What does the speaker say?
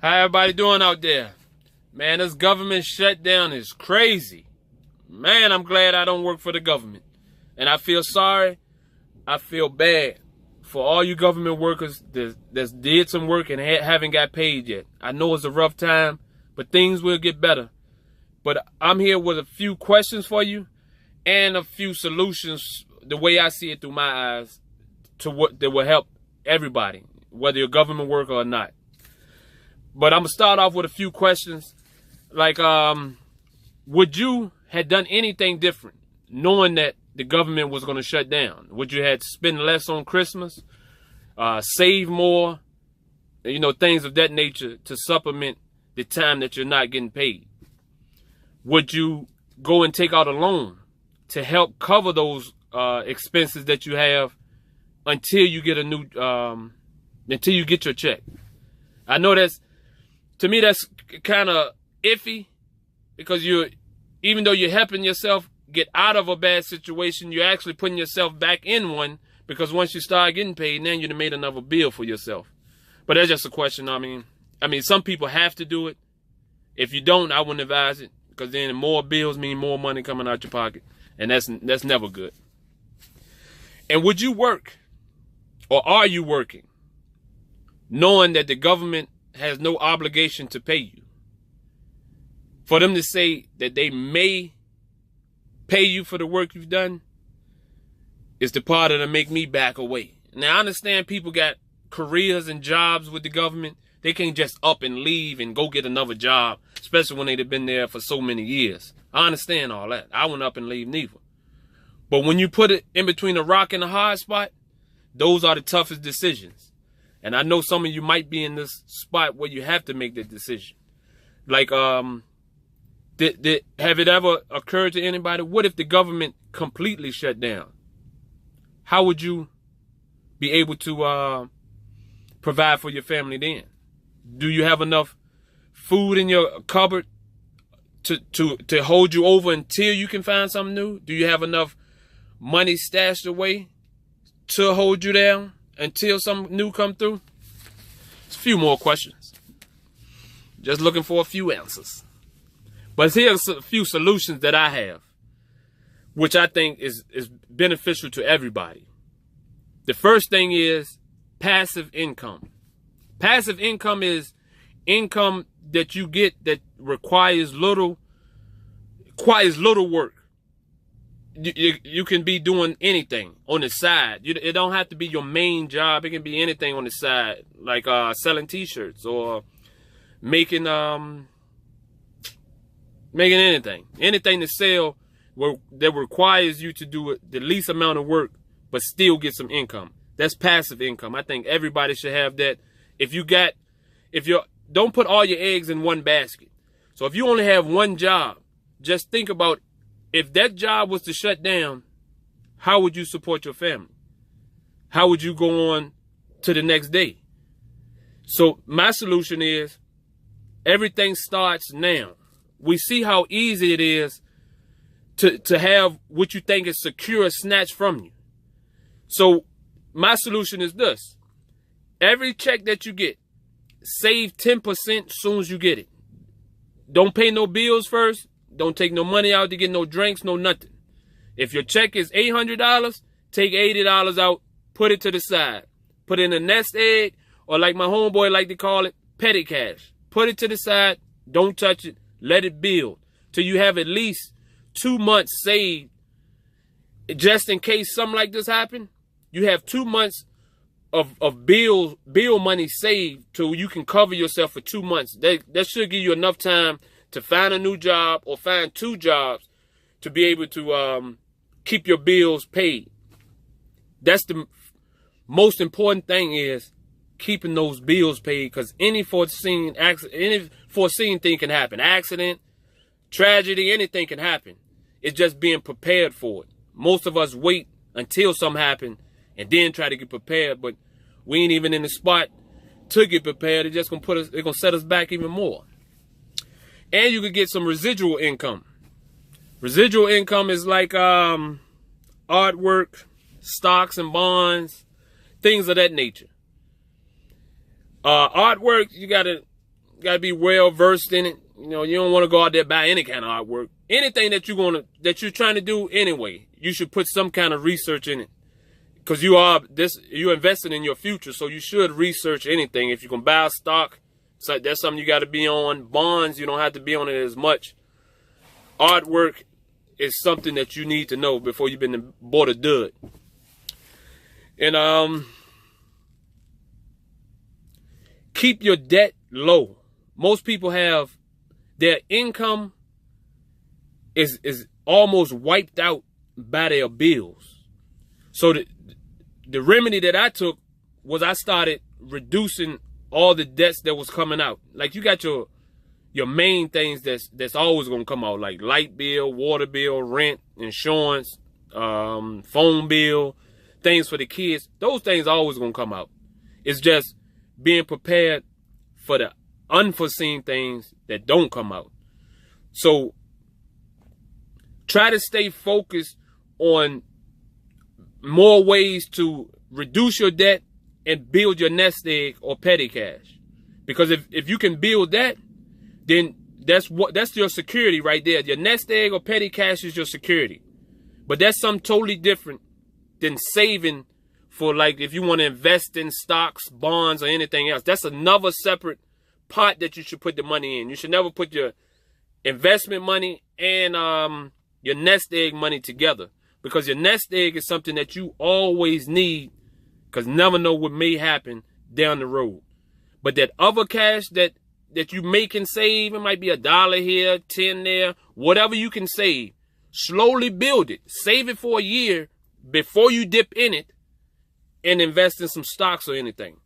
How everybody doing out there? Man, this government shutdown is crazy. Man, I'm glad I don't work for the government. And I feel sorry. I feel bad for all you government workers that's did some work and haven't got paid yet. I know it's a rough time, but things will get better. But I'm here with a few questions for you and a few solutions, the way I see it through my eyes, to what that will help everybody, whether you're a government worker or not. But I'm going to start off with a few questions. Like, would you have done anything different knowing that the government was going to shut down? Would you have spent less on Christmas, save more, things of that nature to supplement the time that you're not getting paid? Would you go and take out a loan to help cover those expenses that you have until you get until you get your check? I know to me that's kind of iffy, because even though you're helping yourself get out of a bad situation, you're actually putting yourself back in one, because once you start getting paid, then you've made another bill for yourself. But that's just a question. I mean, some people have to do it. If you don't, I wouldn't advise it, because then more bills mean more money coming out your pocket, and that's never good. And would you work, or are you working, knowing that the government has no obligation to pay you? For them to say that they may pay you for the work you've done is the part that'll make me back away. Now, I understand people got careers and jobs with the government. They can't just up and leave and go get another job, especially when they've been there for so many years. I understand all that. I wouldn't up and leave neither. But when you put it in between a rock and a hard spot, those are the toughest decisions. And I know some of you might be in this spot where you have to make that decision. Like, have it ever occurred to anybody? What if the government completely shut down? How would you be able to provide for your family then? Do you have enough food in your cupboard to hold you over until you can find something new? Do you have enough money stashed away to hold you down until something new come through? It's a few more questions. Just looking for a few answers. But here's a few solutions that I have, which I think is beneficial to everybody. The first thing is passive income. Passive income is income that you get that requires little work. You can be doing anything on the side. It don't have to be your main job. It can be anything on the side, like selling t-shirts or making anything to sell that requires you to do the least amount of work but still get some income. That's passive income. I think everybody should have that. Don't put all your eggs in one basket. So if you only have one job, just think about, if that job was to shut down, how would you support your family? How would you go on to the next day? So my solution is, everything starts now. We see how easy it is to have what you think is secure snatched from you. So my solution is this. Every check that you get, save 10% as soon as you get it. Don't pay no bills first. Don't take no money out to get no drinks, no nothing. If your check is $800, take $80 out, put it to the side. Put it in a nest egg, or like my homeboy like to call it, petty cash. Put it to the side, don't touch it, let it build till you have at least 2 months saved. Just in case something like this happen, you have 2 months of bill money saved till you can cover yourself for 2 months. That should give you enough time to find a new job or find 2 jobs to be able to keep your bills paid. That's the most important thing, is keeping those bills paid, because any foreseen thing can happen. Accident, tragedy, anything can happen. It's just being prepared for it. Most of us wait until something happens and then try to get prepared, but we ain't even in the spot to get prepared. It's just gonna set us back even more. And you could get some residual income. Residual income is like artwork, stocks and bonds, things of that nature. Artwork, you gotta Gotta be well versed in it. You know, you don't want to go out there and buy any kind of artwork. Anything that you're trying to do anyway, you should put some kind of research in it. Because you're investing in your future, so you should research anything. If you can buy a stock, so that's something you got to be on. Bonds, you don't have to be on it as much. Artwork is something that you need to know before you've been bought a dud. And keep your debt low. Most people have their income is almost wiped out by their bills. So the remedy that I took was I started reducing all the debts that was coming out. Like you got your main things that's always gonna come out, like light bill, water bill, rent, insurance, phone bill, things for the kids. Those things are always gonna come out. It's just being prepared for the unforeseen things that don't come out. So try to stay focused on more ways to reduce your debt and build your nest egg or petty cash. Because if you can build that, then that's your security right there. Your nest egg or petty cash is your security. But that's something totally different than saving for, like, if you want to invest in stocks, bonds, or anything else. That's another separate pot that you should put the money in. You should never put your investment money and your nest egg money together. Because your nest egg is something that you always need, because never know what may happen down the road. But that other cash that you make and save, it might be $1 here, 10 there, whatever you can save, slowly build it. Save it for a year before you dip in it and invest in some stocks or anything.